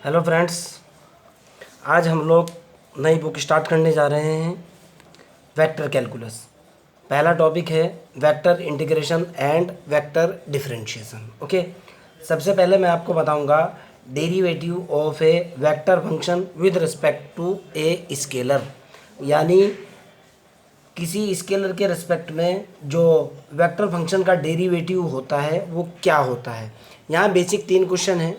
Hello friends, आज हम लोग नई बुक स्टार्ट करने जा रहे हैं। वेक्टर कैलकुलस पहला टॉपिक है, vector integration and vector differentiation. Okay, सबसे पहले मैं आपको बताऊंगा derivative of a vector function with respect to a scalar, यानी किसी स्केलर के रिस्पेक्ट में जो वेक्टर फंक्शन का डेरिवेटिव होता है वो क्या होता है। यहाँ बेसिक 3 क्वेश्चन हैं।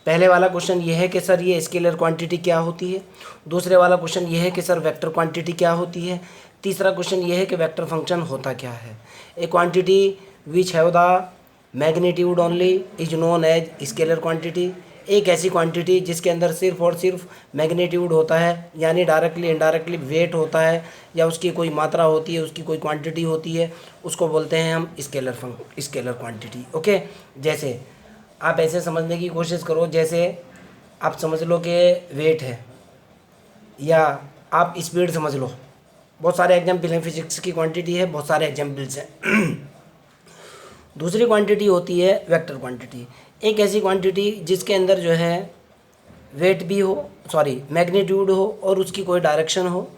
पहले वाला क्वेश्चन ये है कि सर ये स्केलर क्वांटिटी क्या होती है। दूसरे वाला क्वेश्चन ये है कि सर वेक्टर क्वांटिटी क्या होती है। तीसरा क्वेश्चन ये है कि वेक्टर फंक्शन होता क्या है। A quantity which have the magnitude only is known as scalar quantity. एक ऐसी क्वांटिटी जिसके अंदर सिर्फ और सिर्फ मैग्नीट्यूड होता है, यानी डायरेक्टली इनडायरेक्टली वेट होता है या उसकी कोई मात्रा होती है, उसकी कोई क्वांटिटी होती है, उसको बोलते हैं हम स्केलर क्वांटिटी। ओके, जैसे आप ऐसे समझने की कोशिश करो, जैसे आप समझ लो कि वेट है या आप स्पीड समझ लो। बहुत सारे एग्जाम्पल हैं, फिजिक्स की क्वांटिटी है, बहुत सारे एग्जाम्पल्स हैं। दूसरी क्वांटिटी होती है वेक्टर क्वांटिटी। एक ऐसी क्वांटिटी जिसके अंदर जो है वेट भी हो, मैग्नीट्यूड हो और उसकी कोई डायरेक्शन हो।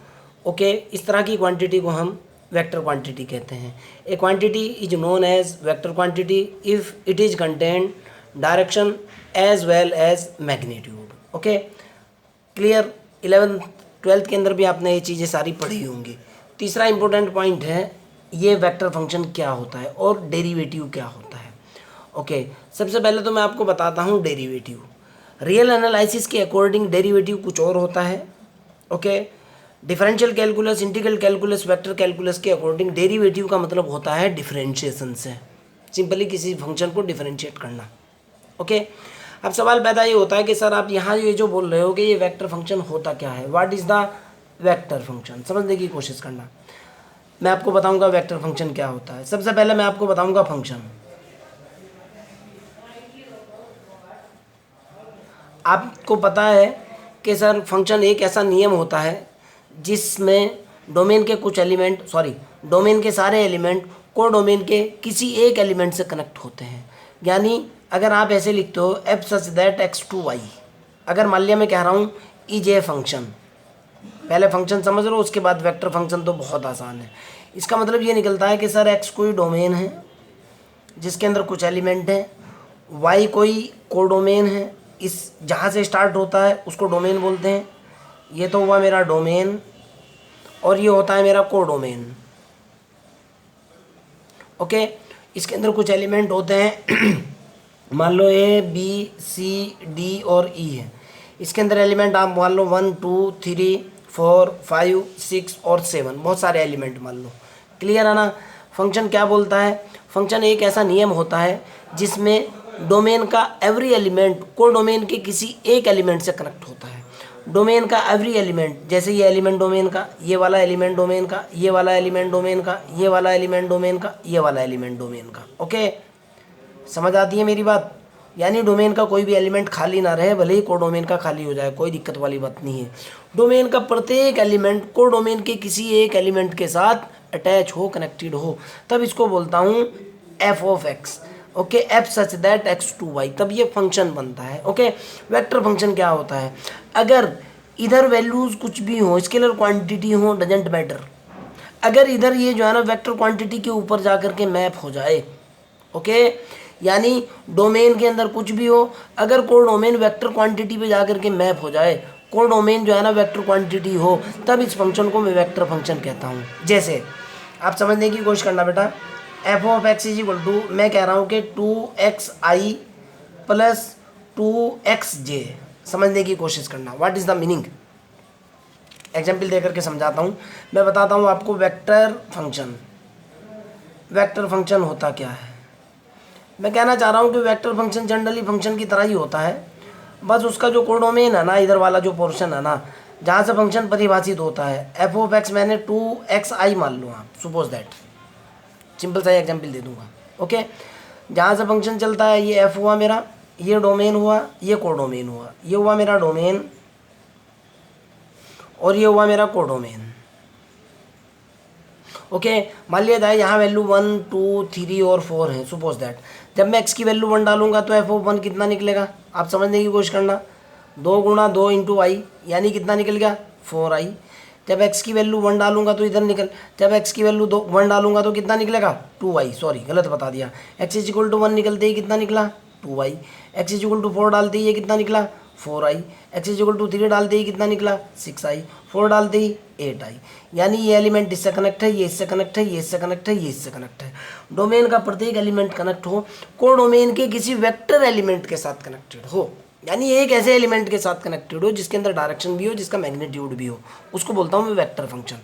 ओके, इस तरह की क्वांटिटी को हम वेक्टर क्वांटिटी कहते हैं। A quantity is known as vector quantity if it is content direction as well as magnitude. Okay, clear. 11th 12th के अंदर भी आपने ये चीज़ें सारी पढ़ी होंगी। तीसरा इंपॉर्टेंट पॉइंट है, ये वेक्टर फंक्शन क्या होता है और डेरिवेटिव क्या होता है। ओके, सबसे पहले तो मैं आपको बताता हूँ डेरिवेटिव। रियल एनालिसिस के अकॉर्डिंग डेरिवेटिव कुछ और होता है। Okay, differential calculus, integral calculus, vector calculus के अकॉर्डिंग डेरिवेटिव का मतलब होता है डिफरेंशिएशन से, सिंपली किसी फंक्शन को डिफरेंशिएट करना। ओके, अब सवाल पैदा ये होता है कि सर आप यहाँ ये जो बोल रहे हो कि ये वेक्टर फंक्शन होता क्या है, what is the vector function, समझने की कोशिश करना। मैं आपको बताऊंगा वेक्टर फंक्शन क्या होता है। सबसे पहले मैं आपको बताऊंगा फंक्शन। आपको पता है कि सर फंक्शन एक ऐसा नियम होता है जिसमें डोमेन के कुछ एलिमेंट डोमेन के सारे एलिमेंट को डोमेन के किसी एक एलिमेंट से कनेक्ट होते हैं। यानी अगर आप ऐसे लिखते हो F such that X to Y, अगर मान लिया मैं कह रहा हूँ इज ए फंक्शन, पहले फंक्शन समझ लो उसके बाद वेक्टर फंक्शन तो बहुत आसान है। इसका मतलब ये निकलता है कि सर एक्स कोई डोमेन है जिसके अंदर कुछ एलिमेंट हैं, वाई कोई कोडोमेन है, इस जहाँ से स्टार्ट होता है उसको डोमेन बोलते हैं। ये तो हुआ मेरा डोमेन और ये होता है मेरा कोडोमेन। ओके, इसके अंदर कुछ एलिमेंट होते हैं मान लो ए बी सी डी और ई है। इसके अंदर एलिमेंट आप मान लो 1 2 3 4 5 6 और 7, बहुत सारे एलिमेंट मान लो। क्लियर है ना। फंक्शन क्या बोलता है, फंक्शन एक ऐसा नियम होता है जिसमें डोमेन का एवरी एलिमेंट को डोमेन के किसी एक एलिमेंट से कनेक्ट होता है। डोमेन का एवरी एलिमेंट, जैसे ये एलिमेंट डोमेन का, ये वाला एलिमेंट डोमेन का, ये वाला एलिमेंट डोमेन का, ये वाला एलिमेंट डोमेन का, ये वाला एलिमेंट डोमेन का। ओके, समझ आती है मेरी बात। यानी डोमेन का कोई भी एलिमेंट खाली ना रहे, भले ही कोडोमेन का खाली हो जाए, कोई दिक्कत वाली बात नहीं है। डोमेन का प्रत्येक एलिमेंट कोडोमेन के किसी एक एलिमेंट के साथ अटैच हो, कनेक्टेड हो, तब इसको बोलता हूँ F of X. Okay, F such that X to Y, तब ये फंक्शन बनता है। ओके, वेक्टर फंक्शन क्या होता है, अगर इधर वैल्यूज़ कुछ भी हो, स्केलर क्वांटिटी हो, डजेंट मैटर, अगर इधर ये जो है ना वेक्टर क्वांटिटी के ऊपर जा कर के मैप हो जाए। ओके, यानी डोमेन के अंदर कुछ भी हो, अगर कोई डोमेन वेक्टर क्वांटिटी पे जा कर के मैप हो जाए, कोई डोमेन जो है ना वेक्टर क्वांटिटी हो, तब इस फंक्शन को मैं वेक्टर फंक्शन कहता हूँ। जैसे आप समझने की कोशिश करना बेटा, F of X is equal to, मैं कह रहा हूँ कि 2xi प्लस 2xj, समझने की कोशिश करना, what is the meaning. Example दे करके समझाता हूँ, मैं बताता हूँ आपको वेक्टर फंक्शन होता क्या है। मैं कहना चाह रहा हूँ कि वेक्टर फंक्शन जनरली फंक्शन की तरह ही होता है, बस उसका जो कोडोमेन है ना, इधर वाला जो पोर्शन है ना, जहाँ से फंक्शन परिभाषित होता है, एफ ऑफ एक्स मैंने 2xi मान लो आप, सपोज दैट, सिंपल सा एग्जाम्पल दे दूंगा। ओके, जहाँ से फंक्शन चलता है, ये एफ हुआ मेरा, ये डोमेन हुआ, ये कोडोमेन हुआ, ये हुआ मेरा डोमेन और ये हुआ मेरा कोडोमेन। ओके, मान लिया जाए यहाँ वैल्यू 1 2 3 और 4 है, सपोज दैट। जब मैं x की वैल्यू 1 डालूंगा तो एफ ऑफ 1 कितना निकलेगा, आप समझने की कोशिश करना। 2 गुणा 2 इंटू आई, यानी कितना निकल गया 4i। जब x की वैल्यू 1 डालूंगा तो इधर निकल, जब x की वैल्यू 1 डालूंगा तो कितना निकलेगा 2i, सॉरी गलत बता दिया। x इज इक्वल टू 1 निकलते ही कितना निकला 2i। x is equal to 4 डालते ही ये कितना निकला 4i। x is equal to 3 डालते ही कितना निकला 6i। 4 डालते ही 8i। यानी ये एलिमेंट इससे कनेक्ट है, ये इससे कनेक्ट है, ये इससे कनेक्ट है, ये इससे कनेक्ट है। डोमेन का प्रत्येक एलिमेंट कनेक्ट हो, को डोमेन के किसी वेक्टर एलिमेंट के साथ कनेक्टेड हो, यानी एक ऐसे एलिमेंट के साथ कनेक्टेड हो जिसके अंदर डायरेक्शन भी हो, जिसका मैग्नीट्यूड भी हो, उसको बोलता हूँ मैं वेक्टर फंक्शन।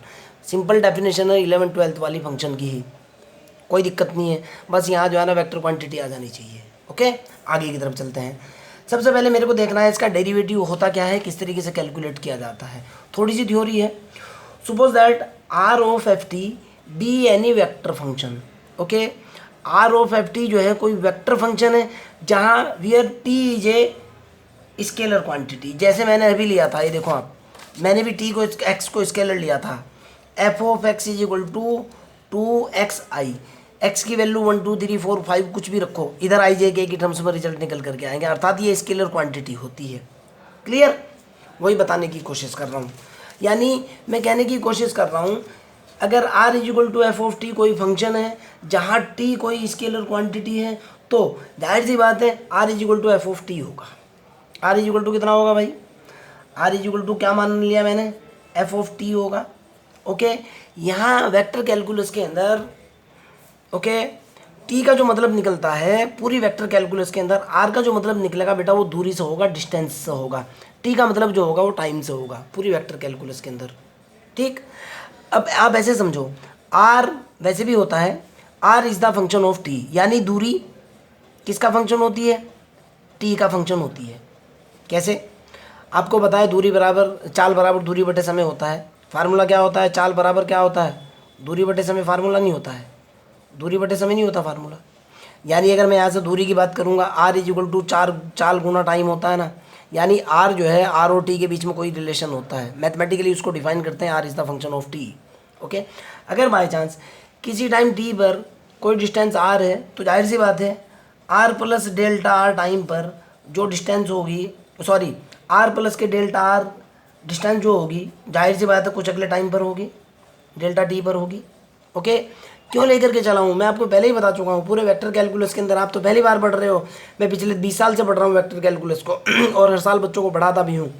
सिंपल डेफिनेशन है 11th 12th वाली फंक्शन की ही, कोई दिक्कत नहीं है, बस यहाँ जो है ना वेक्टर क्वांटिटी आ जानी चाहिए। ओके, आगे की तरफ चलते हैं। सबसे पहले मेरे को देखना है इसका डेरिवेटिव होता क्या है, किस तरीके से कैलकुलेट किया जाता है। थोड़ी सी थ्योरी है। Suppose that R of F T be any vector function. Okay, R of F T जो है कोई वेक्टर फंक्शन है जहाँ where T is a scalar quantity. जैसे मैंने अभी लिया था, ये देखो आप, मैंने भी टी को एक्स को स्केलर लिया था। F of X is equal to 2xi। X की वैल्यू 1 2 3 4 5 कुछ भी रखो, इधर आई जे के की टर्म्स में रिजल्ट निकल करके आएंगे, अर्थात ये स्केलर क्वांटिटी होती है। क्लियर, वही बताने की कोशिश कर रहा हूँ। यानी मैं कहने की कोशिश कर रहा हूँ, अगर r is equal to F of T कोई फंक्शन है जहाँ t कोई स्केलर क्वांटिटी है, तो जाहिर सी बात है r is equal to F of T होगा। r इज इक्वल टू कितना होगा भाई, r इज इक्वल टू क्या मान लिया मैंने, एफ ऑफ टी होगा। ओके, यहाँ वेक्टर कैलकुलस के अंदर ओके टी का जो मतलब निकलता है पूरी वेक्टर कैलकुलस के अंदर, आर का जो मतलब निकलेगा बेटा वो दूरी से होगा, डिस्टेंस से होगा। टी का मतलब जो होगा वो टाइम से होगा पूरी वेक्टर कैलकुलस के अंदर। ठीक, अब आप ऐसे समझो, आर वैसे भी होता है, R is the function of T, यानी दूरी किसका फंक्शन होती है, टी का फंक्शन होती है। कैसे, आपको पता है दूरी बराबर चाल बराबर दूरी बटे समय होता है। फार्मूला क्या होता है, चाल बराबर क्या होता है, दूरी बटे समय। फार्मूला नहीं होता है, दूरी बटे समय नहीं होता फार्मूला। यानी अगर मैं यहाँ से दूरी की बात करूँगा, आर इज इक्वल टू चाल गुना टाइम होता है ना, यानी आर जो है आर और टी के बीच में कोई रिलेशन होता है, मैथमेटिकली उसको डिफाइन करते हैं, R is the function of T. Okay, अगर बाई चांस किसी टाइम टी पर कोई डिस्टेंस आर है, तो जाहिर सी बात है R plus delta R time पर जो डिस्टेंस होगी, सॉरी आर प्लस के डेल्टा आर डिस्टेंस जो होगी, जाहिर सी बात है कुछ अगले टाइम पर होगी, डेल्टा टी पर होगी। ओके, क्यों लेकर के चला हूँ, मैं आपको पहले ही बता चुका हूँ पूरे वेक्टर कैलकुलस के अंदर। आप तो पहली बार पढ़ रहे हो, मैं पिछले 20 साल से पढ़ रहा हूँ वेक्टर कैलकुलस को और हर साल बच्चों को पढ़ाता भी हूँ।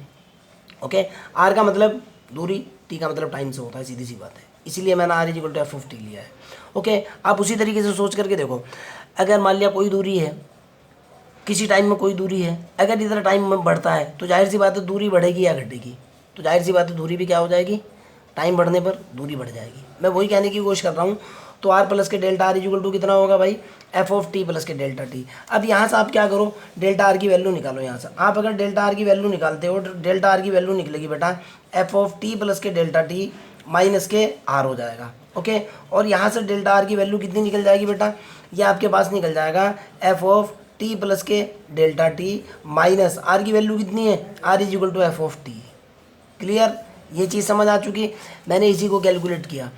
ओके, आर का मतलब दूरी, टी का मतलब टाइम से होता है, सीधी सी बात है, इसीलिए मैंने R is equal to F of T लिया है। ओके, आप उसी तरीके से सोच करके देखो, अगर मान लिया कोई दूरी है, किसी टाइम में कोई दूरी है, अगर इधर टाइम में बढ़ता है तो जाहिर सी बात है दूरी बढ़ेगी या घटेगी, तो जाहिर सी बात है दूरी भी क्या हो जाएगी, टाइम बढ़ने पर दूरी बढ़ जाएगी। मैं वही कहने की कोशिश कर रहा हूँ। तो आर प्लस के डेल्टा आर इक्वल टू कितना होगा भाई, एफ ऑफ टी प्लस के डेल्टा टी। अब यहाँ से आप क्या करो, डेल्टा आर की वैल्यू निकालो। यहाँ से आप अगर डेल्टा आर की वैल्यू निकालते हो, डेल्टा आर की वैल्यू निकलेगी बेटा एफ ऑफ टी प्लस के डेल्टा टी माइनस के आर हो जाएगा। ओके, और यहाँ से डेल्टा आर की वैल्यू कितनी निकल जाएगी बेटा, ये आपके पास निकल जाएगा एफ ऑफ टी प्लस के डेल्टा टी माइनस आर की वैल्यू कितनी है, R is equal to F of T. Clear, ये चीज़ समझ आ चुकी। मैंने इसी को कैलकुलेट किया,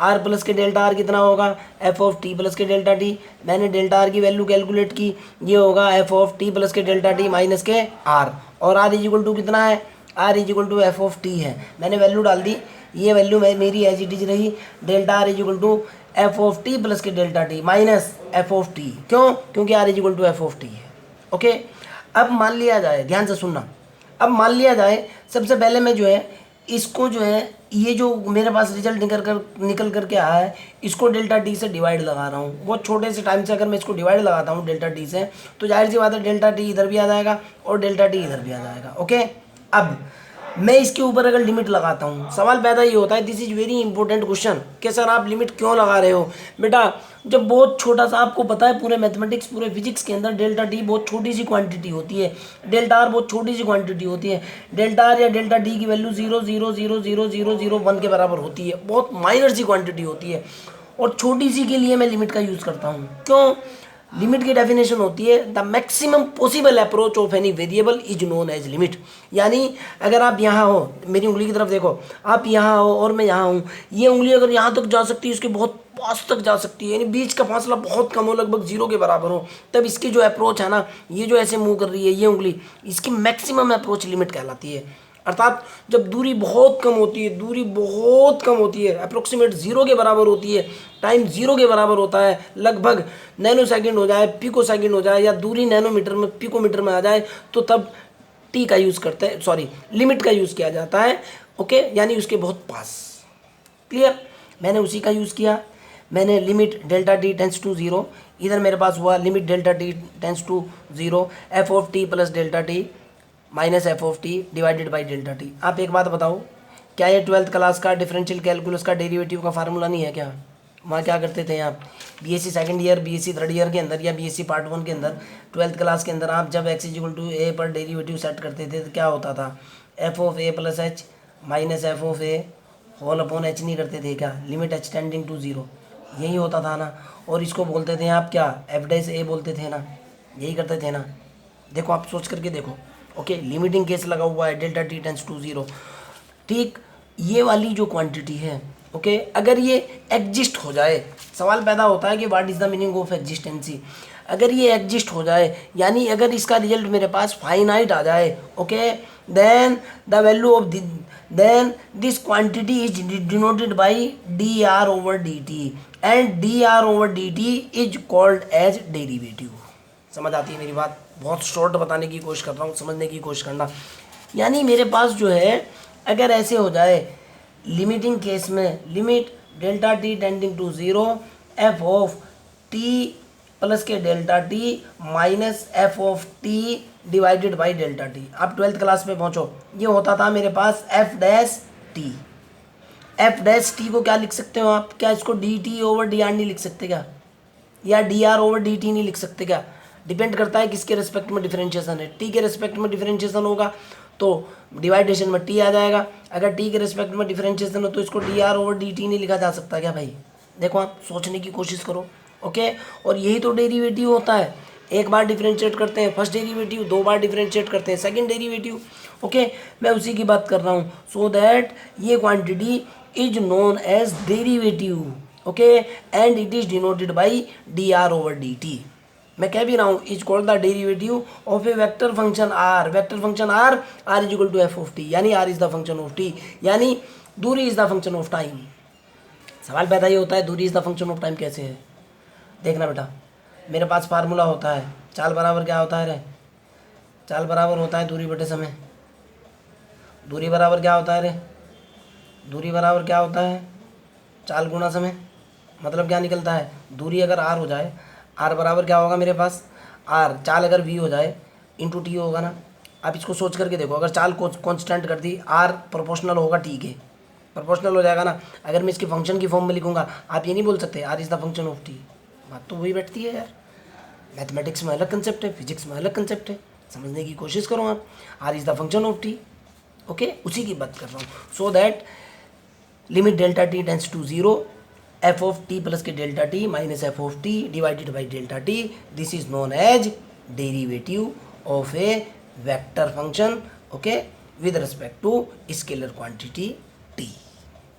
आर प्लस के डेल्टा आर कितना होगा, एफ ऑफ टी प्लस के डेल्टा टी। मैंने डेल्टा आर की वैल्यू कैलकुलेट की, ये होगा एफ ऑफ टी प्लस के डेल्टा टी माइनस के आर, और आर इज इक्वल टू कितना है, R is equal to F of T है। मैंने वैल्यू डाल दी, ये वैल्यू मेरी एज इट इज रही, delta R is equal to F of T plus के delta T minus F of T. क्यों, क्योंकि R is equal to F of T है। ओके, अब मान लिया जाए, ध्यान से सुनना, अब मान लिया जाए सबसे पहले मैं जो है इसको जो है ये जो मेरे पास रिजल्ट निकल करके आया है, इसको डेल्टा टी से डिवाइड लगा रहा हूँ। बहुत छोटे से टाइम से अगर मैं इसको डिवाइड लगाता हूँ डेल्टा टी से, तो जाहिर सी बात है डेल्टा टी इधर भी आ जाएगा और डेल्टा टी इधर भी आ जाएगा। ओके, अब मैं इसके ऊपर अगर लिमिट लगाता हूँ, सवाल पैदा ये होता है, this is very important question, कि सर आप लिमिट क्यों लगा रहे हो। बेटा जब बहुत छोटा सा, आपको पता है पूरे मैथमेटिक्स पूरे फिजिक्स के अंदर डेल्टा टी बहुत छोटी सी क्वांटिटी होती है, डेल्टा आर बहुत छोटी सी क्वांटिटी होती है। डेल्टा आर या डेल्टा टी की वैल्यू 0.0000001 के बराबर होती है, बहुत माइनर सी क्वांटिटी होती है, और छोटी सी के लिए मैं लिमिट का यूज़ करता हूँ। क्यों, लिमिट की डेफिनेशन होती है the maximum possible approach of any variable is known age limit. यानी अगर आप यहाँ हो, मेरी उंगली की तरफ देखो, आप यहाँ हो और मैं यहाँ हूँ, ये उंगली अगर यहाँ तक जा सकती है, उसके बहुत पास तक जा सकती है, यानी बीच का फासला बहुत कम हो, लगभग जीरो के बराबर हो, तब इसकी जो अप्रोच है ना, ये जो ऐसे मूव कर रही है ये उंगली, इसकी मैक्सिमम अप्रोच लिमिट कहलाती है। अर्थात जब दूरी बहुत कम होती है, दूरी बहुत कम होती है, अप्रोक्सीमेट जीरो के बराबर होती है, टाइम जीरो के बराबर होता है, लगभग नैनो सेकंड हो जाए, पिको सेकंड हो जाए, या दूरी नैनोमीटर में पिकोमीटर में आ जाए, तो तब टी का यूज़ करते हैं, सॉरी लिमिट का यूज़ किया जाता है। ओके, यानी उसके बहुत पास। क्लियर? मैंने उसी का यूज़ किया, मैंने limit delta T tends to zero, इधर मेरे पास हुआ limit delta T tends to zero F of T plus delta T minus F of T divided by delta T. आप एक बात बताओ, क्या ये 12th क्लास का डिफरेंशियल कैलकुलस का डेरिवेटिव का फार्मूला नहीं है क्या? वहाँ क्या करते थे आप, BSc second year, BSc third year के अंदर, या बीएससी पार्ट 1 के अंदर, 12th क्लास के अंदर आप जब x इक्वल टू ए पर डेरिवेटिव सेट करते थे तो क्या होता था, F of A plus H minus F of A whole upon H नहीं करते थे क्या, limit H tending to zero, यही होता था ना। और इसको बोलते थे आप क्या, एफ डैश ए बोलते थे ना, यही करते थे ना। देखो आप सोच करके देखो। ओके, लिमिटिंग केस लगा हुआ है, delta T tends to zero. ठीक, ये वाली जो क्वांटिटी है, ओके, अगर ये एग्जिस्ट हो जाए, सवाल पैदा होता है कि what is the meaning of existency. अगर ये एग्जिस्ट हो जाए, यानी अगर इसका रिजल्ट मेरे पास फाइनाइट आ जाए, okay, then the value of then this quantity is denoted by D R over D T, and D are over D T is called as derivative. समझ आती है मेरी बात? बहुत शॉर्ट बताने की कोशिश कर रहा हूँ, समझने की कोशिश करना। यानी मेरे पास जो है, अगर ऐसे हो जाए लिमिटिंग केस में, limit delta t tending to zero F of T plus के delta T minus F of T divided by delta T. आप 12th क्लास में पहुँचो, ये होता था मेरे पास f dash t. F dash t को क्या लिख सकते हो आप, क्या इसको d t over d r नहीं लिख सकते क्या, या d are over D T नहीं लिख सकते क्या? डिपेंड करता है किसके रेस्पेक्ट में डिफरेंशिएशन है। टी के रेस्पेक्ट में डिफरेंशिएशन होगा तो डिवाइडेशन में टी आ जाएगा, अगर टी के रेस्पेक्ट में डिफरेंशिएशन हो तो इसको D R over D T नहीं लिखा जा सकता क्या भाई? देखो आप सोचने की कोशिश करो। ओके, और यही तो डेरिवेटिव होता है, एक बार डिफरेंशिएट करते हैं फर्स्ट डेरिवेटिव, 2 बार डिफरेंशिएट करते हैं सेकंड डेरिवेटिव। ओके, मैं उसी की बात कर रहा हूँ। सो दैट ये quantity is known as derivative, okay, and it is denoted by D R over D t. मैं कह भी रहा हूँ, is called the derivative of a vector function r. Vector function r, r is equal to F of T, यानी r is the function of T, यानी दूरी is the function of time. सवाल पैदा ये होता है, दूरी is the function of time कैसे है? देखना बेटा, मेरे पास फार्मूला होता है, चाल बराबर क्या होता है रे? चाल बराबर होता है दूरी बटे समय। दूरी बराबर क्या होता है रे? दूरी बराबर क्या होता है? चाल गुणा समय। मतलब क्या निकलता है, दूरी अगर आर हो जाए, आर बराबर क्या होगा मेरे पास, आर, चाल अगर वी हो जाए इंटू टी होगा ना। आप इसको सोच करके देखो, अगर चाल को कांस्टेंट कर दी, आर प्रोपोर्शनल होगा टी के, प्रोपोर्शनल हो जाएगा ना। अगर मैं इसकी फंक्शन की फॉर्म में लिखूंगा, आप ये नहीं बोल सकते R is the function of T. बात तो वही बैठती है यार, मैथमेटिक्स में अलग कंसेप्ट है, फिजिक्स में अलग कंसेप्ट है, समझने की कोशिश करो आप। R is the function of T, okay, उसी की बात कर रहा हूँ। So that limit delta T tends to zero F of T plus के delta T minus F of T divided by delta t, this is known as derivative of a vector function, okay, with respect to scalar quantity t.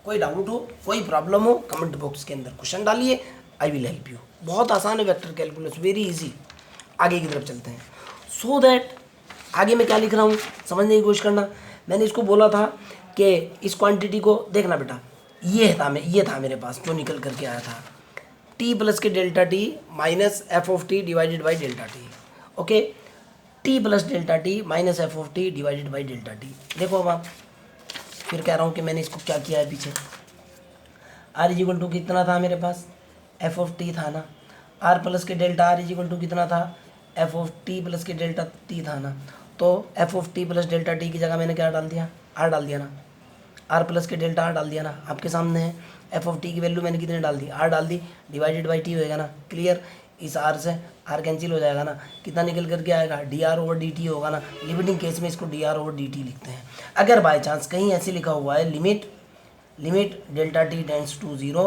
कोई doubt हो, कोई problem हो, comment box के अंदर question डालिए, I will help you. बहुत आसान है वेक्टर कैलकुलस, वेरी इजी। आगे की तरफ चलते हैं। सो दैट आगे मैं क्या लिख रहा हूँ समझने की कोशिश करना। मैंने इसको बोला था कि इस क्वांटिटी को देखना बेटा, ये था मेरे पास जो निकल करके आया था, टी प्लस के delta T minus F of T divided by delta T, okay, T plus delta T minus F of T divided by delta T. देखो अब आप, फिर कह रहा हूँ कि मैंने इसको क्या किया है पीछे, आर इज इक्वल टू कितना था मेरे पास, एफ ऑफ टी था ना, आर प्लस के delta R is equal to कितना था, एफ ऑफ टी प्लस के डेल्टा टी था ना। तो F of T plus delta T की जगह मैंने क्या डाल दिया, आर डाल दिया ना, आर प्लस के डेल्टा आर डाल दिया ना, आपके सामने है। एफ ऑफ टी की वैल्यू मैंने कितने डाल दी, आर डाल दी, डिवाइडेड बाई टी होएगा ना। क्लियर, इस आर से आर कैंसिल हो जाएगा ना, कितना निकल करके आएगा, D R over D T होगा ना। लिमिटिंग केस में इसको D R over D T लिखते हैं। अगर बाई चांस कहीं ऐसे लिखा हुआ है limit delta T tends to zero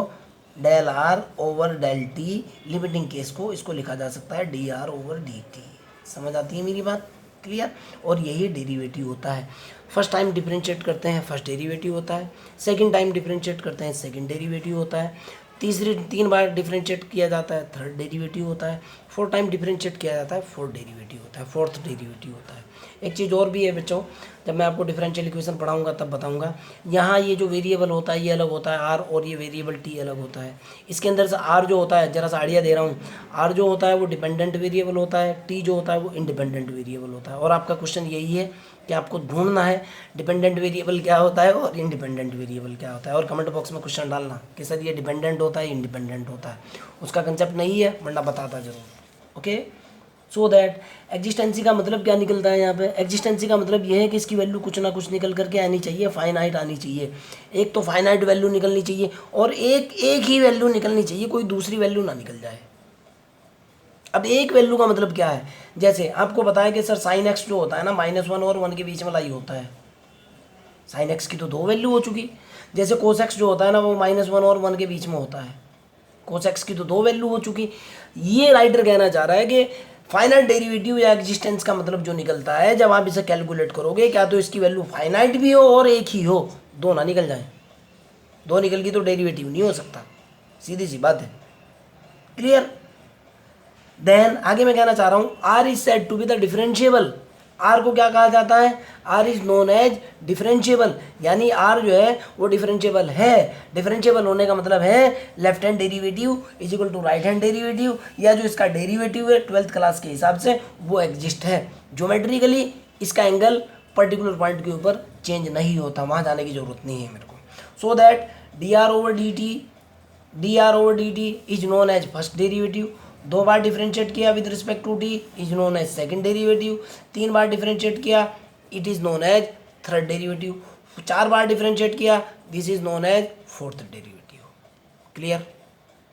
del R over del T, limiting case को इसको लिखा जा सकता है D are over D T. समझ आती है मेरी बात? क्लियर? और यही डेरिवेटिव होता है। फर्स्ट टाइम डिफरेंशिएट करते हैं फर्स्ट डेरिवेटिव होता है, सेकंड टाइम डिफरेंशिएट करते हैं सेकंड डेरिवेटिव होता है, तीन बार डिफरेंशिएट किया जाता है थर्ड डेरिवेटिव होता है, फोर्थ टाइम डिफरेंशिएट किया जाता है फोर्थ डेरिवेटिव होता है। एक चीज़ और भी है बच्चों, जब मैं आपको डिफरेंशियल इक्वेशन पढ़ाऊंगा तब बताऊंगा। यहाँ ये जो वेरिएबल होता है ये अलग होता है आर, और ये वेरिएबल टी अलग होता है। इसके अंदर से आर जो होता है, जरा सा आइडिया दे रहा हूँ, आर जो होता है वो डिपेंडेंट वेरिएबल होता है, टी जो होता है वो इंडिपेंडेंट वेरिएबल होता है। और आपका क्वेश्चन यही है कि आपको ढूंढना है डिपेंडेंट वेरिएबल क्या होता है और इंडिपेंडेंट वेरिएबल क्या होता है, और कमेंट बॉक्स में क्वेश्चन डालना कि सर ये डिपेंडेंट होता है इंडिपेंडेंट होता है। उसका कंसेप्ट नहीं है वरना बताता जरूर। ओके, सो दैट एग्जिस्टेंसी का मतलब क्या निकलता है यहाँ पे? एग्जिस्टेंसी का मतलब ये है कि इसकी वैल्यू कुछ ना कुछ निकल करके आनी चाहिए, फाइनाइट आनी चाहिए। एक तो फाइनाइट वैल्यू निकलनी चाहिए और एक ही वैल्यू निकलनी चाहिए, कोई दूसरी वैल्यू ना निकल जाए। अब एक वैल्यू का मतलब क्या है? जैसे आपको बताया कि सर साइन एक्स जो होता है ना -1 और 1 के बीच में लाई होता है। साइन एक्स की तो दो वैल्यू हो चुकी। जैसे कोस एक्स जो होता है ना वो -1 और 1 के बीच में होता है। कोस एक्स की तो दो वैल्यू हो चुकी। ये राइटर कहना चाह रहा है कि फाइनाइट डेरिवेटिव या एग्जिस्टेंस का मतलब जो निकलता है जब आप इसे कैलकुलेट करोगे, क्या तो इसकी वैल्यू फाइनाइट भी हो और एक ही हो, दो ना निकल जाए। दो निकल गई तो डेरिवेटिव नहीं हो सकता, सीधी सी बात है। क्लियर? देन आगे मैं कहना चाह रहा हूँ R is said to be the differentiable. R को क्या कहा जाता है? R is known as differentiable, यानी आर जो है वो डिफरेंशिएबल है। डिफरेंशिएबल होने का मतलब है left hand derivative is equal to right hand derivative, या जो इसका डेरिवेटिव है 12th क्लास के हिसाब से वो एग्जिस्ट है। ज्योमेट्रिकली इसका एंगल पर्टिकुलर पॉइंट के ऊपर चेंज नहीं होता, वहाँ जाने की जरूरत नहीं है मेरे को। So that D are over D T is known as first derivative. दो बार डिफरेंशिएट किया with respect to T is known as second derivative. तीन बार डिफरेंशिएट किया it is known as third derivative. चार बार डिफरेंशिएट किया this is known as fourth derivative. Clear?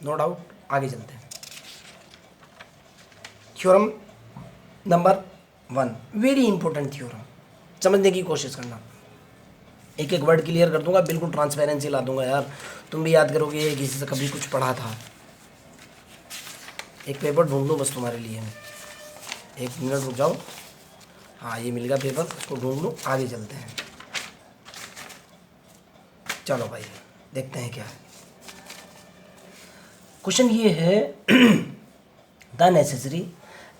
No doubt. आगे चलते हैं। Theorem number 1, very important theorem, समझने की कोशिश करना। एक एक वर्ड क्लियर कर दूंगा, बिल्कुल ट्रांसपेरेंसी ला दूंगा यार, तुम भी याद करोगे ये किसी से कभी कुछ पढ़ा था। एक पेपर ढूंढ लूँ बस तुम्हारे लिए मैं, 1 मिनट रुक जाओ। हाँ ये मिल गया पेपर, उसको ढूंढ लूँ, आगे चलते हैं। चलो भाई देखते हैं क्या है क्वेश्चन। ये है the necessary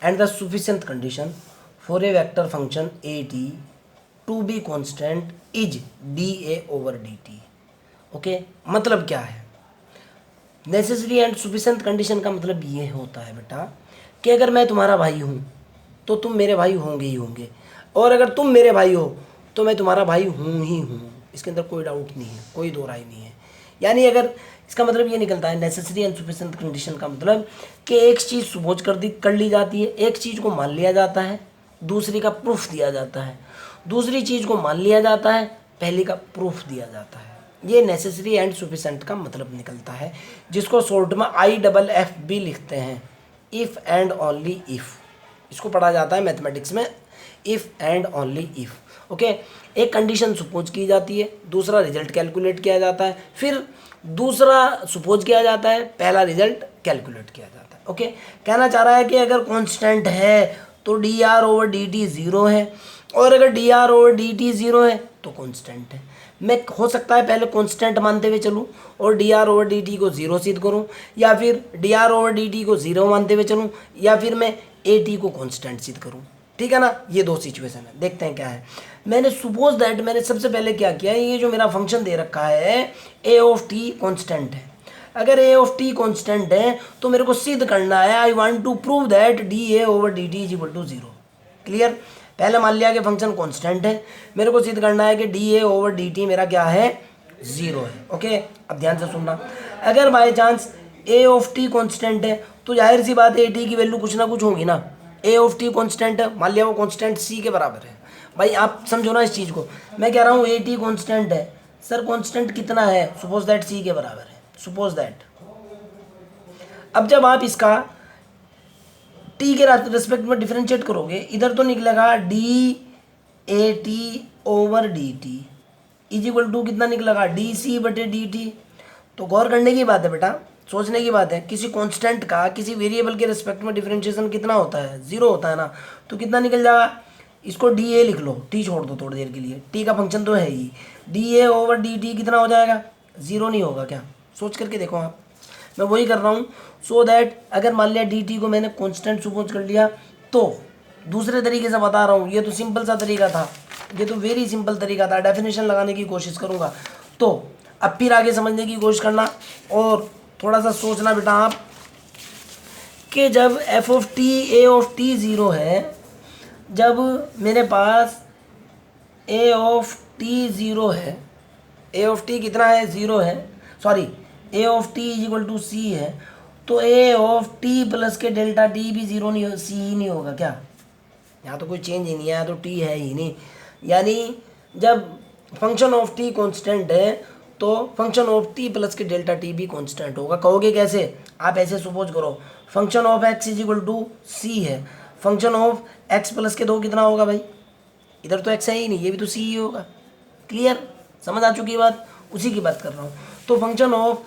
and the sufficient condition for a vector function A T to be constant is D A over D T. Okay, मतलब क्या है? नेसेसरी एंड सफिशिएंट कंडीशन का मतलब ये होता है बेटा कि अगर मैं तुम्हारा भाई हूँ तो तुम मेरे भाई होंगे ही होंगे, और अगर तुम मेरे भाई हो तो मैं तुम्हारा भाई हूँ ही हूँ। इसके अंदर कोई डाउट नहीं है, कोई दो राय नहीं है। यानी अगर इसका मतलब ये निकलता है नेसेसरी एंड सफिशिएंट कंडीशन का मतलब कि एक चीज़ सपोज कर ली जाती है, एक चीज़ को मान लिया जाता है, दूसरी का प्रूफ दिया जाता है, दूसरी चीज़ को मान लिया जाता है, पहली का प्रूफ दिया जाता है। ये नेसेसरी एंड सफिशिएंट का मतलब निकलता है, जिसको शॉर्ट में IFF भी लिखते हैं, इफ़ एंड ओनली इफ़। इसको पढ़ा जाता है मैथमेटिक्स में, if and only if. Okay, एक कंडीशन सपोज की जाती है, दूसरा रिजल्ट कैलकुलेट किया जाता है, फिर दूसरा सपोज किया जाता है, पहला रिजल्ट कैलकुलेट किया जाता है। ओके, कहना चाह रहा है कि अगर कांस्टेंट है तो D R over D T zero है, और अगर D R over D T zero है तो कांस्टेंट है। मैं हो सकता है पहले कांस्टेंट मानते हुए चलूँ और D R over D T को ज़ीरो सिद्ध करूँ, या फिर D R over D T को ज़ीरो मानते हुए चलूँ, या फिर मैं ए टी को कांस्टेंट सिद्ध करूँ। ठीक है ना, ये दो सिचुएशन है। देखते हैं क्या है। मैंने सपोज दैट मैंने सबसे पहले क्या किया, ये जो मेरा फंक्शन दे रखा है ए ऑफ टी कॉन्स्टेंट है। अगर ए ऑफ टी कॉन्स्टेंट है तो मेरे को सिद्ध करना है, I want to prove that D A over D T is equal to zero. Clear? पहले मान लिया कि फंक्शन कांस्टेंट है, मेरे को सिद्ध करना है कि D A over D T मेरा क्या है, ज़ीरो है। ओके, अब ध्यान से सुनना, अगर by chance A of T constant है तो जाहिर सी बात है ए टी की वैल्यू कुछ ना कुछ होगी ना। ए ऑफ टी कांस्टेंट है, मान लिया वो कांस्टेंट सी के बराबर है। भाई आप समझो ना इस चीज़ को, मैं कह रहा हूँ ए टी कांस्टेंट है, सर कांस्टेंट कितना है, सपोज दैट सी के बराबर है, सपोज दैट। अब जब आप इसका टी के रेस्पेक्ट में डिफरेंशिएट करोगे, इधर तो निकलेगा D A T over D T is equal to कितना निकलेगा, डी सी बटे डी टी। तो गौर करने की बात है बेटा सोचने की बात है, किसी कांस्टेंट का किसी वेरिएबल के रिस्पेक्ट में डिफरेंशिएशन कितना होता है, 0 होता है ना, तो कितना निकल जाएगा, इसको डी ए लिख लो, टी छोड़ दो थोड़ी देर के लिए, टी का फंक्शन तो है ही, D A over D T कितना हो जाएगा, 0 नहीं होगा क्या, सोच करके देखो आप, मैं वही कर रहा हूँ। सो दैट अगर मान लिया डी टी को मैंने कांस्टेंट सपोज कर लिया, तो दूसरे तरीके से बता रहा हूँ, ये तो सिंपल सा तरीका था, ये तो वेरी सिंपल तरीका था, डेफिनेशन लगाने की कोशिश करूँगा, तो अब फिर आगे समझने की कोशिश करना और थोड़ा सा सोचना बेटा आप, कि जब F of T A of T 0 है, जब मेरे पास ए ऑफ टी 0 है, ए ऑफ टी कितना है, 0 है, sorry A of T is equal to C है, तो ए ऑफ टी प्लस के डेल्टा टी भी 0 नहीं हो, सी ही नहीं होगा क्या, यहाँ तो कोई चेंज ही नहीं है, यहाँ तो टी है ही नहीं, यानी जब फंक्शन ऑफ टी कांस्टेंट है तो फंक्शन ऑफ टी प्लस के डेल्टा टी भी कांस्टेंट होगा। कहोगे कैसे, आप ऐसे सपोज करो, function of X is equal to C है, फंक्शन ऑफ एक्स प्लस के 2 कितना होगा भाई, इधर तो एक्स है ही नहीं, ये भी तो सी ही होगा। क्लियर, समझ आ चुकी बात, उसी की बात कर रहा हूँ। तो फंक्शन ऑफ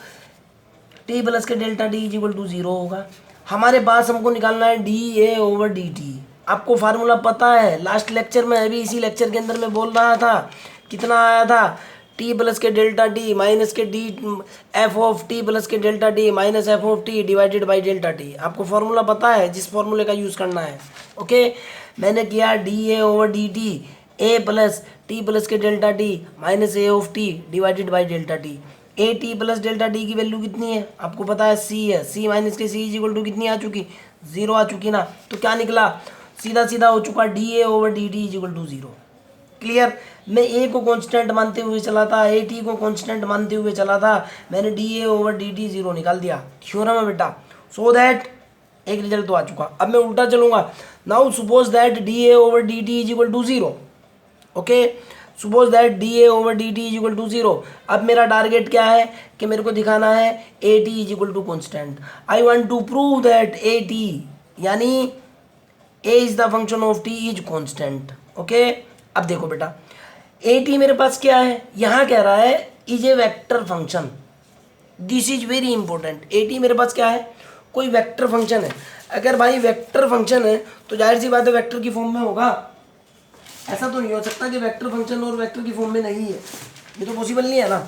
टी प्लस के delta T is equal to 0 होगा। हमारे पास हमको निकालना है D A over D T. आपको फार्मूला पता है, लास्ट लेक्चर में, अभी इसी लेक्चर के अंदर मैं बोल रहा था, कितना आया था, टी प्लस के delta T minus K D F of T plus के delta T minus F of T divided by delta T. आपको फार्मूला पता है, जिस फार्मूले का यूज़ करना है। ओके, मैंने किया D A over D T A plus T plus के delta T minus A of T divided by delta T. A T plus delta T की वैल्यू कितनी है, आपको पता है सी है, सी माइनस के सी इज इक्वल टू कितनी आ चुकी, 0 आ चुकी ना, तो क्या निकला, सीधा सीधा हो चुका D A over D T is equal to 0। Clear, मैं ए को कांस्टेंट मानते हुए चला था, ए टी को कांस्टेंट मानते हुए चला था, मैंने D A over D T 0 निकाल दिया, थ्योरम है बेटा। सो दैट एक रिजल्ट तो आ चुका। अब मैं उल्टा चलूंगा, now suppose that D A over D T is equal to 0। Okay, suppose that D A over D T is equal to 0। अब मेरा टारगेट क्या है कि मेरे को दिखाना है A T is equal to constant. I want to prove that A T यानी A is the function of T is constant. Okay, अब देखो बेटा, ए टी मेरे पास क्या है, यहाँ कह रहा है is a vector function. This is very important. A T मेरे पास क्या है, कोई वेक्टर फंक्शन है। अगर भाई वेक्टर फंक्शन है तो जाहिर सी बात है वेक्टर की फॉर्म में होगा। ऐसा तो नहीं हो सकता कि वेक्टर फंक्शन और वेक्टर की फॉर्म में नहीं है, ये तो पॉसिबल नहीं है ना।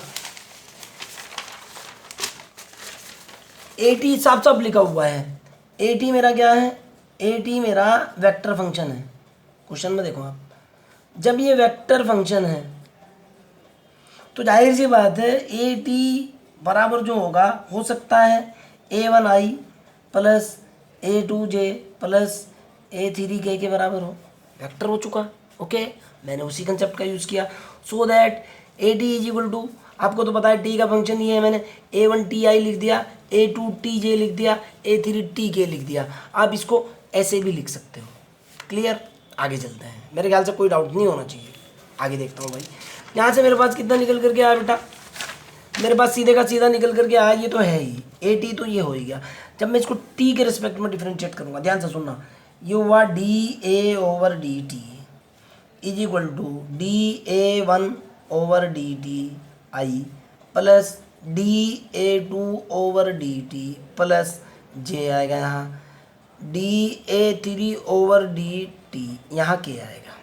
ए टी साफ साफ लिखा हुआ है, ए टी मेरा क्या है, ए टी मेरा वेक्टर फंक्शन है। क्वेश्चन में देखो आप, जब ये वेक्टर फंक्शन है तो जाहिर सी बात है ए टी बराबर जो होगा, हो सकता है a1i plus a2j plus a3k के बराबर हो, वेक्टर हो चुका। ओके, मैंने उसी कंसेप्ट का यूज़ किया। So that A T is equal to, आपको तो पता है टी का फंक्शन ही है, मैंने a1ti लिख दिया, a2tj लिख दिया, a3tk लिख दिया। आप इसको ऐसे भी लिख सकते हो। क्लियर, आगे चलते हैं, मेरे ख्याल से कोई डाउट नहीं होना चाहिए। आगे देखता हूँ भाई, यहाँ से मेरे पास कितना निकल करके आया बेटा, मेरे पास सीधे का सीधा निकल करके आया, ये तो है ही ए टी, तो ये हो ही गया। जब मैं इसको टी के रिस्पेक्ट में डिफ्रेंशिएट करूँगा, ध्यान से सुनना, ये हुआ D A over D T is equal to D A one over D T I plus D A two over D T plus J आएगा यहाँ, D A three over D T यहाँ K आएगा।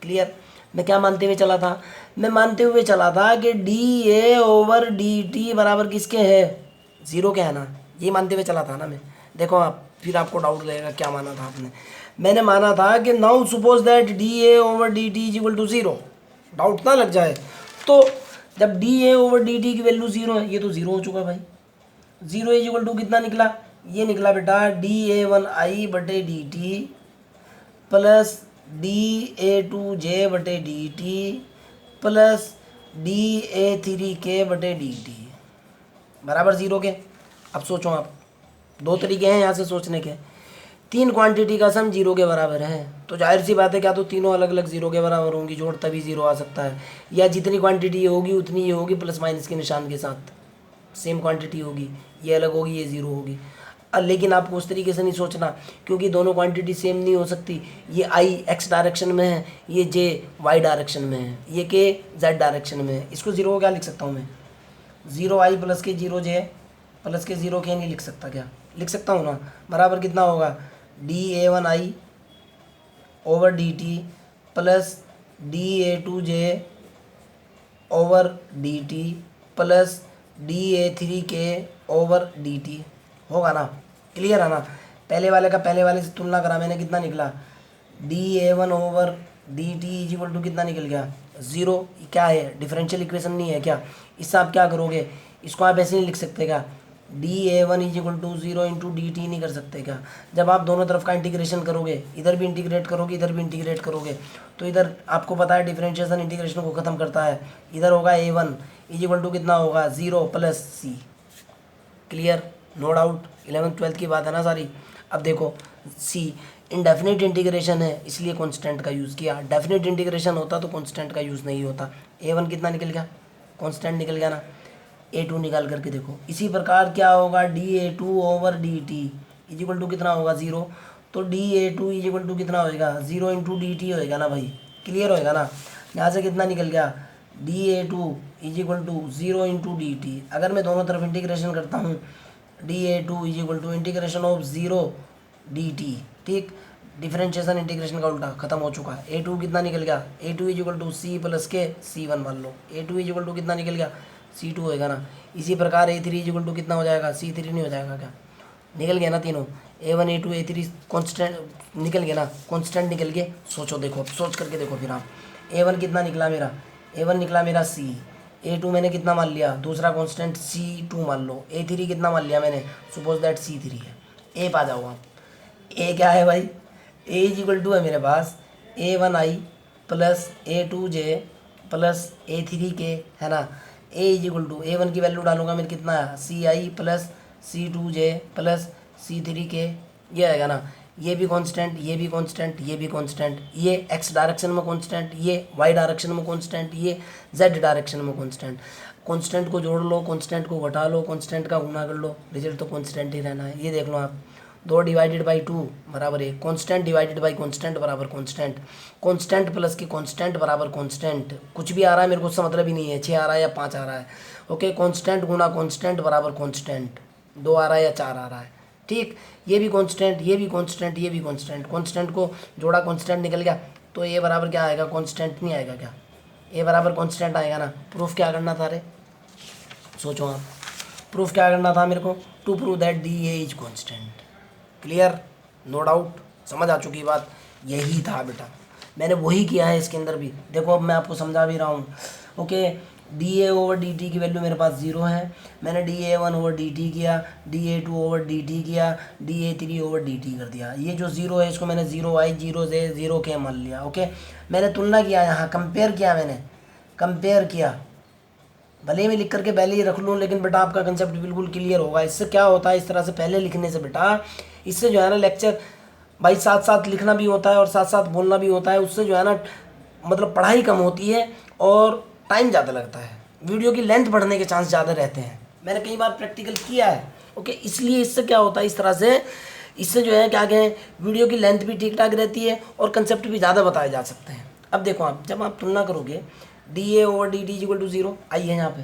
Clear, मैं क्या मानते हुए चला था, मैं मानते हुए चला था कि D A over D T बराबर किसके है, 0 के है ना, ये मानते हुए चला था ना मैं। देखो आप, फिर आपको डाउट लगेगा क्या माना था आपने। मैंने माना था कि now suppose that D A over D T is equal to 0, doubt ना लग जाए। तो जब D A over D T की वैल्यू 0 है, ये तो 0 हो चुका भाई। 0 इज इक्वल टू कितना निकला, ये निकला बेटा डी ए वन आई बटे D T plus D A two J बटे D T plus D A three K बटे डी टी बराबर 0 के। अब सोचो आप, 2 तरीके हैं यहाँ से सोचने के। 3 क्वांटिटी का सम 0 के बराबर है, तो जाहिर सी बात है क्या तो तीनों अलग अलग 0 के बराबर होंगी, जोड़ तभी 0 आ सकता है। या जितनी क्वांटिटी होगी उतनी ये होगी प्लस माइनस के निशान के साथ, सेम क्वांटिटी होगी, ये अलग होगी, ये 0 होगी। लेकिन आपको उस तरीके से नहीं सोचना, क्योंकि दोनों क्वांटिटी सेम नहीं हो सकती। ये आई एक्स डायरेक्शन में है, ये जे वाई डायरेक्शन में है, ये के जेड डायरेक्शन में है। इसको 0 को क्या लिख सकता हूँ मैं, 0i प्लस के 0j प्लस के 0 के नहीं लिख सकता क्या? लिख सकता हूँ ना। बराबर कितना होगा? dA1i over dt plus dA2j over dt plus dA3k over dt होगा ना? क्लियर है ना? पहले वाले का पहले वाले से तुलना करा मैंने, कितना निकला? dA1 over dt is equal to कितना निकल गया? 0। क्या है? डिफरेंशियल इक्वेशन नहीं है क्या? इससे आप क्या करोगे? इसको आप ऐसे नहीं लिख सकते क्या? dA1 is equal to 0 into D T नहीं कर सकते क्या? जब आप दोनों तरफ का इंटीग्रेशन करोगे, इधर भी इंटीग्रेट करोगे इधर भी इंटीग्रेट करोगे, तो इधर आपको पता है डिफरेंशिएशन इंटीग्रेशन को ख़त्म करता है। इधर होगा A1 इज इक्वल टू कितना होगा? 0 plus C. Clear? No doubt. 11th-12th की बात है ना सारी। अब देखो सी इनडेफिनिट इंटीग्रेशन है इसलिए कांस्टेंट का यूज़ किया, डेफिनिट इंटीग्रेशन होता तो कांस्टेंट का यूज़ नहीं होता। A1 कितना निकल गया? कांस्टेंट निकल गया ना। A2 निकाल करके देखो। इसी प्रकार क्या होगा? dA2 over dt is equal to कितना होगा? 0। तो dA2 इज इक्वल टू कितना होएगा? 0 इंटू डी टी होएगा ना भाई। क्लियर होएगा ना? यहाँ से कितना निकल गया? dA2 is equal to 0 into D T. अगर मैं दोनों तरफ इंटीग्रेशन करता हूँ, dA2 is equal to integration of 0 dt। ठीक, डिफरेंशिएशन इंटीग्रेशन का उल्टा खत्म हो चुका है। A2 कितना निकल गया? A2 is equal to C plus के C1 मान लो। A2 इज इक्वल टू कितना निकल गया? C2 होएगा ना। इसी प्रकार A3 इज इक्वल टू कितना हो जाएगा? C3 नहीं हो जाएगा क्या? निकल गया ना तीनों। A1 A2 A3 कॉन्स्टेंट निकल गया ना, कॉन्स्टेंट निकल गए। सोचो, देखो सोच करके देखो फिर आप। A1 कितना निकला मेरा? A1 निकला मेरा C। A2 मैंने कितना मान लिया? दूसरा कॉन्स्टेंट C2 मान लो। A3 कितना मान लिया मैंने? सपोज दैट C3 है। A पा जाओ आप। A क्या है भाई? A इज इक्वल टू है मेरे पास A1i plus A2j plus A3k, है ना। A is equal to A1 की वैल्यू डालूंगा मैं, कितना है? CI plus C2j plus C3k, ये आएगा ना। ये भी कांस्टेंट, ये भी कांस्टेंट, ये भी कांस्टेंट, ये x डायरेक्शन में कांस्टेंट, ये y डायरेक्शन में कांस्टेंट, ये z डायरेक्शन में कांस्टेंट। कांस्टेंट को जोड़ लो, कांस्टेंट को घटा लो, कांस्टेंट का गुना कर लो, रिजल्ट तो कांस्टेंट ही रहना है। ये देख लो आप, 2 डिवाइडेड बाई 2 बराबर 1, कांस्टेंट डिवाइडेड बाई कांस्टेंट बराबर कांस्टेंट, कांस्टेंट प्लस की कांस्टेंट बराबर कांस्टेंट। कुछ भी आ रहा है मेरे को उससे मतलब ही नहीं है, 6 आ रहा है या 5 आ रहा है। ओके, कांस्टेंट गुना कांस्टेंट बराबर कांस्टेंट, 2 आ रहा है या 4 आ रहा है। ठीक, ये भी कांस्टेंट, ये भी कांस्टेंट, ये भी कांस्टेंट, कांस्टेंट को जोड़ा कांस्टेंट निकल गया, तो ए बराबर क्या आएगा? कांस्टेंट नहीं आएगा क्या? ए बराबर कांस्टेंट आएगा ना। प्रूफ क्या करना था रे? सोचो आप, प्रूफ क्या करना था मेरे को? To prove that D A is constant. Clear? No doubt, समझ आ चुकी बात। यही था बेटा, मैंने वही किया है इसके अंदर भी। देखो अब मैं आपको समझा भी रहा हूँ। ओके, dA ओवर dt की वैल्यू मेरे पास 0 है। मैंने dA1 ओवर dt किया, dA2 ओवर dt किया, dA3 ओवर dt कर दिया। ये जो 0 है इसको मैंने 0i 0j 0k मान लिया। ओके, मैंने तुलना किया, यहाँ कंपेयर किया, मैंने कंपेयर किया। भले ही मैं लिख करके पहले ही रख लूँ, लेकिन बेटा आपका कंसेप्ट बिल्कुल क्लियर होगा। इससे क्या होता है, इस तरह से पहले लिखने से बेटा, इससे जो है ना लेक्चर भाई साथ साथ लिखना भी होता है और साथ साथ बोलना भी होता है। उससे जो है ना मतलब पढ़ाई कम होती है और टाइम ज़्यादा लगता है, वीडियो की लेंथ बढ़ने के चांस ज़्यादा रहते हैं। मैंने कई बार प्रैक्टिकल किया है। ओके, इसलिए इससे क्या होता है, इस तरह से इससे जो है क्या कहें, वीडियो की लेंथ भी ठीक ठाक रहती है और कंसेप्ट भी ज़्यादा बताए जा सकते हैं। अब देखो आप, जब आप तुलना करोगे dA over dt is equal to 0, I है यहाँ पे,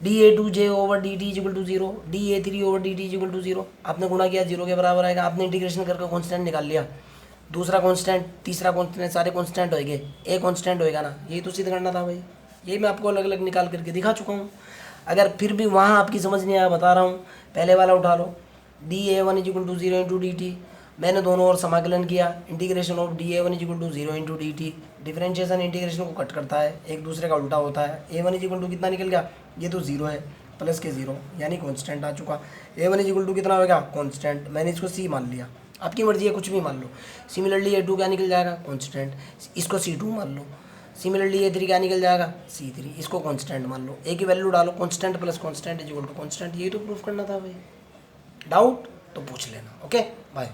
dA2j over dt is equal to 0, dA3 over dt is equal to 0। आपने गुणा किया, 0 के बराबर आएगा। आपने इंटीग्रेशन करके कॉन्स्टेंट निकाल लिया, दूसरा कांस्टेंट, तीसरा कांस्टेंट, सारे कांस्टेंट होएंगे, ए कांस्टेंट होएगा ना। यही तो सिद्ध करना था भाई, यही मैं आपको अलग अलग निकाल करके दिखा चुका हूँ। अगर फिर भी वहाँ आपकी समझ नहीं आया, बता रहा हूँ, पहले वाला उठा लो, dA1 is equal to 0 into D T. मैंने दोनों ओर समाकलन किया, integration of dA1 is equal to 0 into D T. Differentiation integration को कट करता है, एक दूसरे का उल्टा होता है। A1 इज इक्वल टू कितना निकल गया? ये तो 0 है, प्लस के 0 यानी कांस्टेंट आ चुका। A1 इज इक्वल टू कितना होगा? कांस्टेंट। मैंने इसको C मान लिया, आपकी मर्जी है कुछ भी मान लो। सिमिलरली A2 क्या निकल जाएगा? कांस्टेंट, इसको C2 मान लो। सिमिलरली A3 क्या निकल जाएगा? C3, इसको कांस्टेंट मान लो। ए की वैल्यू डालो, constant plus constant is equal to constant. यही तो प्रूफ करना था भाई। डाउट तो पूछ लेना। Okay, bye.